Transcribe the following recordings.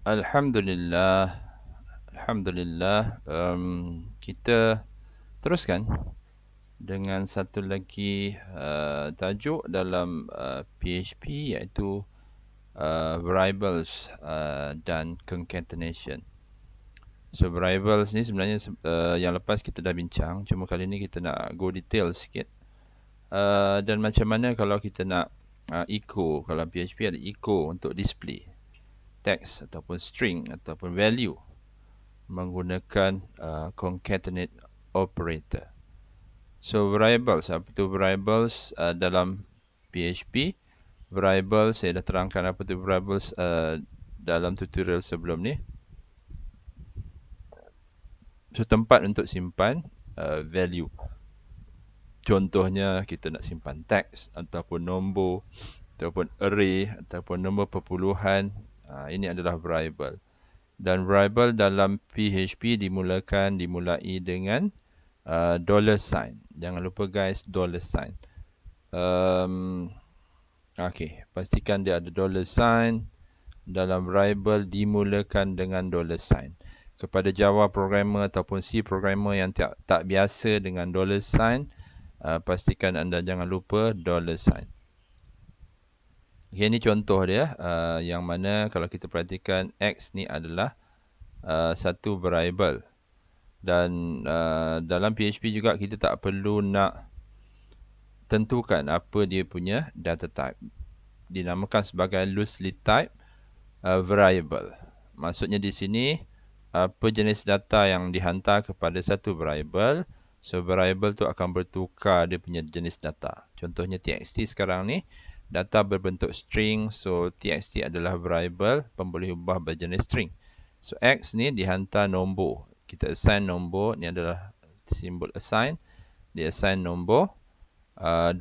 Alhamdulillah, Alhamdulillah. Kita teruskan dengan satu lagi tajuk dalam PHP, iaitu variables dan concatenation. So variables ni sebenarnya yang lepas kita dah bincang, cuma kali ni kita nak go detail sikit. Dan macam mana kalau kita nak echo, kalau PHP ada echo untuk display text ataupun string ataupun value menggunakan concatenate operator. So variables, apa tu variables dalam PHP? Variables, saya dah terangkan apa tu variables dalam tutorial sebelum ni. So tempat untuk simpan value. Contohnya kita nak simpan teks ataupun nombor ataupun array ataupun nombor perpuluhan. Ini adalah variable. Dan variable dalam PHP dimulai dengan dollar sign. Jangan lupa guys, dollar sign. Okey, pastikan dia ada dollar sign. Dalam variable dimulakan dengan dollar sign. Kepada Java programmer ataupun C programmer yang tak biasa dengan dollar sign, pastikan anda jangan lupa dollar sign. Okay, ini contoh dia, yang mana kalau kita perhatikan X ni adalah satu variable. Dan dalam PHP juga kita tak perlu nak tentukan apa dia punya data type. Dinamakan sebagai loosely type variable. Maksudnya di sini, apa jenis data yang dihantar kepada satu variable, so variable tu akan bertukar dia punya jenis data. Contohnya txt sekarang ni, data berbentuk string, so txt adalah variable pemboleh ubah berjenis string. So X ni dihantar nombor. Kita assign nombor, ni adalah simbol assign. Dia assign nombor 23.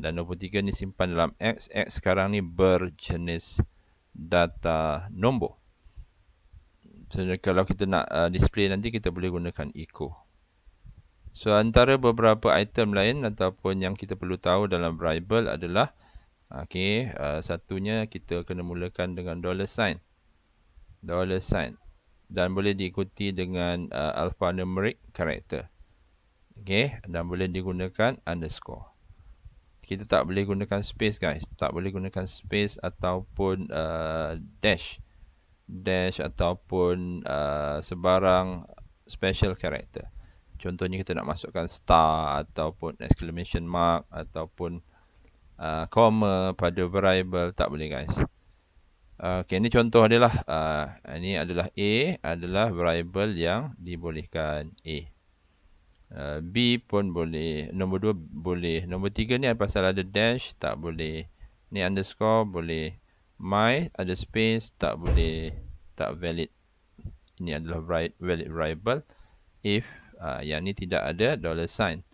Dan 23 ni simpan dalam X. X sekarang ni berjenis data nombor. So kalau kita nak display nanti, kita boleh gunakan echo. So antara beberapa item lain ataupun yang kita perlu tahu dalam variable adalah, satunya kita kena mulakan dengan dollar sign. Dollar sign. Dan boleh diikuti dengan alphanumeric character. Dan boleh digunakan underscore. Kita tak boleh gunakan space guys. Tak boleh gunakan space ataupun dash. Dash ataupun sebarang special character. Contohnya kita nak masukkan star ataupun exclamation mark ataupun comma pada variable, tak boleh guys. Ini contoh dia lah. Ini adalah A, adalah variable yang dibolehkan A. B pun boleh. Nombor 2 boleh. Nombor 3 ni pasal ada dash, tak boleh. Ni underscore boleh. My ada space, tak boleh. Tak valid. Ini adalah valid variable. If yang ni tidak ada dollar sign,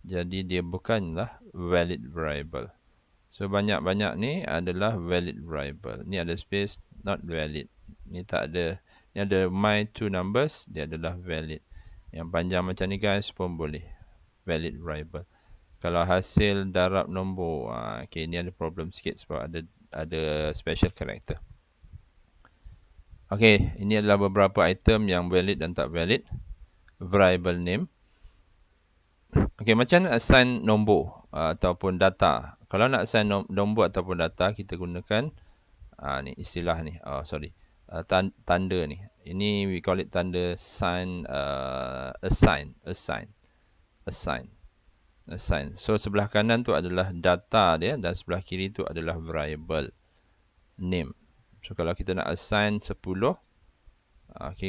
jadi dia bukanlah valid variable. So banyak-banyak ni adalah valid variable. Ni ada space, not valid. Ni tak ada. Ni ada my two numbers, dia adalah valid. Yang panjang macam ni guys pun boleh, valid variable. Kalau hasil darab nombor, ni ada problem sikit sebab ada special character. Ini adalah beberapa item yang valid dan tak valid variable name. Macam mana assign nombor ataupun data? Kalau nak assign nombor ataupun data, kita gunakan ni istilah ni. Tanda ni. Ini we call it tanda sign, assign. So sebelah kanan tu adalah data dia dan sebelah kiri tu adalah variable name. So kalau kita nak assign 10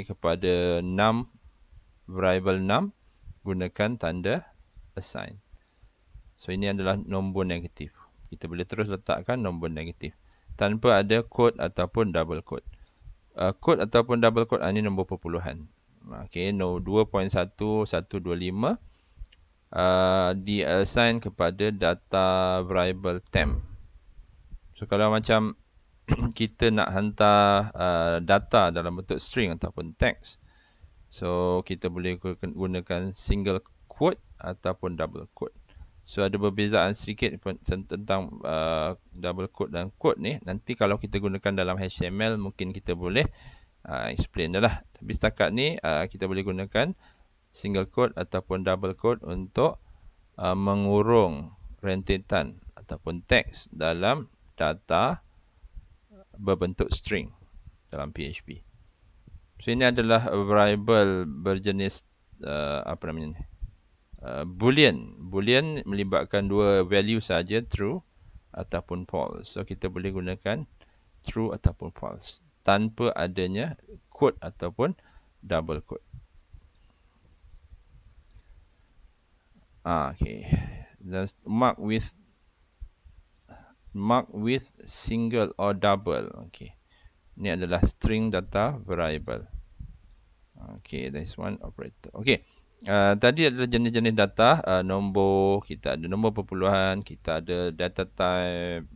kepada 6, variable 6, gunakan tanda assign. So ini adalah nombor negatif. Kita boleh terus letakkan nombor negatif tanpa ada kod ataupun double kod. Kod ataupun double kod, ini nombor perpuluhan. No 2.1125 di-assign kepada data variable temp. So kalau macam kita nak hantar data dalam bentuk string ataupun text, so kita boleh gunakan single quote ataupun double quote. So ada perbezaan sedikit tentang double quote dan quote ni. Nanti kalau kita gunakan dalam HTML mungkin kita boleh explain dah lah. Tapi setakat ni kita boleh gunakan single quote ataupun double quote untuk mengurung rentetan ataupun teks dalam data berbentuk string dalam PHP. So ini adalah variable berjenis apa namanya ni? Boolean. Boolean melibatkan dua value saja, true ataupun false. So kita boleh gunakan true ataupun false tanpa adanya quote ataupun double quote. Okay. Just mark with single or double. Okay. Ini adalah string data variable. Okay, that's one operator. Okay. Tadi adalah jenis-jenis data, nombor, kita ada nombor perpuluhan, kita ada data type,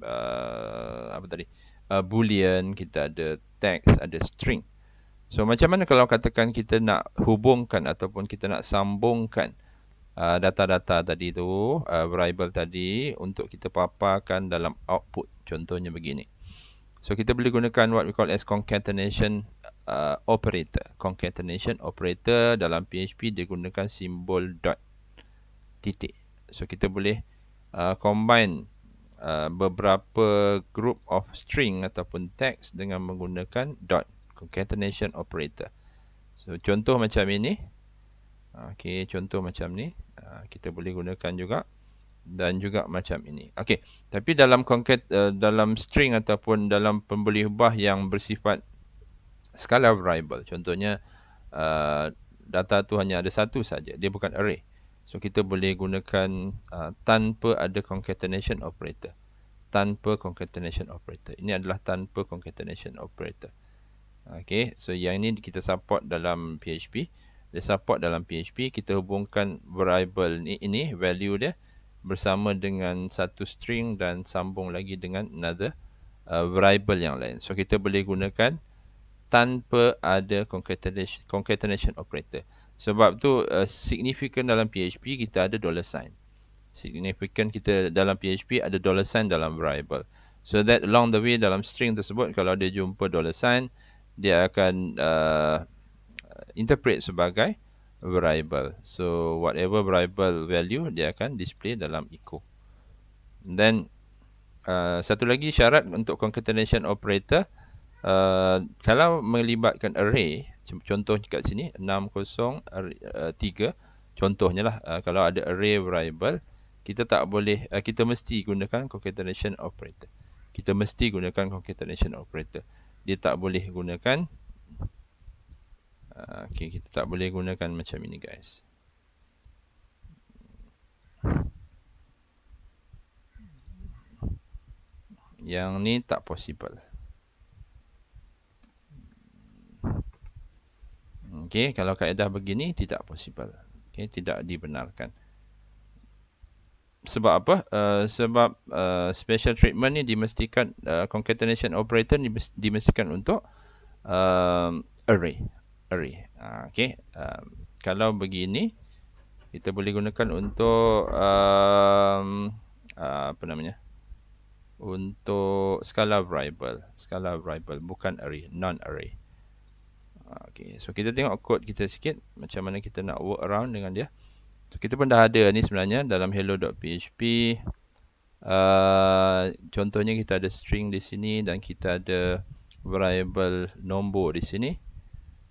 apa tadi? Boolean, kita ada text, ada string. So macam mana kalau katakan kita nak hubungkan ataupun kita nak sambungkan data-data tadi tu, variable tadi untuk kita paparkan dalam output. Contohnya begini. So kita boleh gunakan what we call as concatenation operator. Concatenation operator dalam PHP dia gunakan simbol dot, titik. So kita boleh combine beberapa group of string ataupun text dengan menggunakan dot, concatenation operator. So contoh macam ini. Okay, contoh macam ni kita boleh gunakan juga. Dan juga macam ini. Okey, tapi dalam dalam string ataupun dalam pembeli ubah yang bersifat skala variable, contohnya data tu hanya ada satu saja, dia bukan array. So kita boleh gunakan tanpa ada concatenation operator. Tanpa concatenation operator. Ini adalah tanpa concatenation operator. Okey, so yang ini kita support dalam PHP. Dia support dalam PHP, kita hubungkan variable ini value dia bersama dengan satu string dan sambung lagi dengan another variable yang lain. So kita boleh gunakan tanpa ada concatenation operator. Sebab tu significant dalam PHP kita ada $sign. Significant kita dalam PHP ada $sign dalam variable. So that along the way dalam string tersebut kalau dia jumpa $sign, dia akan interpret sebagai variable. So whatever variable value dia akan display dalam echo. Then satu lagi syarat untuk concatenation operator, kalau melibatkan array, contoh kat sini 603, contohnya lah, kalau ada array variable, kita tak boleh, kita mesti gunakan concatenation operator. Kita mesti gunakan concatenation operator. Dia tak boleh gunakan okay, kita tak boleh gunakan macam ini guys. Yang ni tak possible. Okay, kalau kaedah begini tidak possible. Okay, tidak dibenarkan. Sebab apa? Sebab special treatment ni dimestikan, concatenation operator ni dimestikan untuk array. Okay. Kalau begini, kita boleh gunakan untuk apa namanya? Untuk skala variable. Skala variable, bukan array, non-array. Okay. So kita tengok code kita sikit, macam mana kita nak work around dengan dia. So kita pun dah ada ni sebenarnya dalam hello.php. Contohnya kita ada string di sini dan kita ada variable nombor di sini.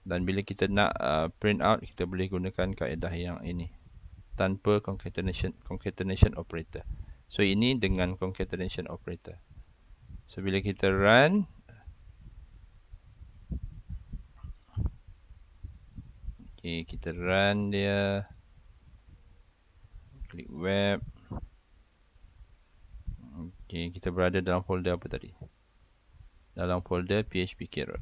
Dan bila kita nak print out, kita boleh gunakan kaedah yang ini tanpa concatenation operator. So ini dengan concatenation operator. So bila kita run, okay, kita run dia, klik web. Okay, kita berada dalam folder apa tadi? Dalam folder PHP Carol.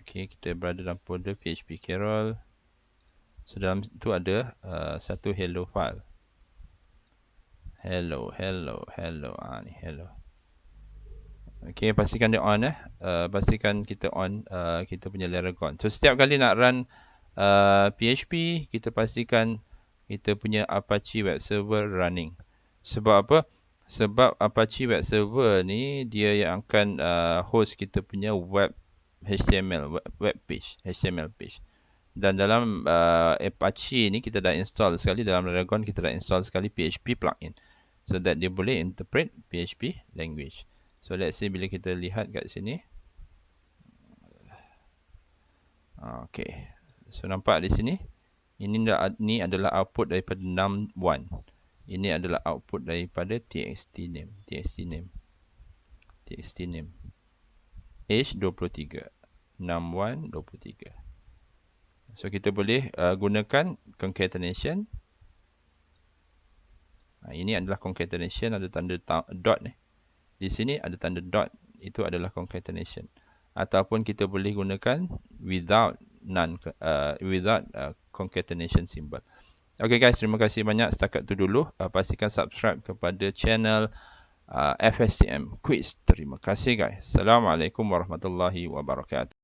Okay, kita berada dalam folder PHP Carol. So dalam tu ada satu hello file. Hello. Ni hello. Okay, pastikan dia on pastikan kita on kita punya Laragon. So setiap kali nak run PHP, kita pastikan kita punya Apache Web Server running. Sebab apa? Sebab Apache Web Server ni dia yang akan host kita punya web HTML, web page, HTML page. Dan dalam Apache ni kita dah install sekali, dalam Dragon kita dah install sekali PHP plugin. So that dia boleh interpret PHP language. So let's say bila kita lihat kat sini. Okay. So nampak di sini. Ini adalah output daripada num1. Ini adalah output daripada txt name. Age 23. num1 23. So kita boleh gunakan concatenation. Ini adalah concatenation, ada tanda dot ni. Di sini ada tanda dot, itu adalah concatenation. Ataupun kita boleh gunakan without concatenation symbol. Okay guys, terima kasih banyak setakat tu dulu. Pastikan subscribe kepada channel FSTM Quiz. Terima kasih guys. Assalamualaikum warahmatullahi wabarakatuh.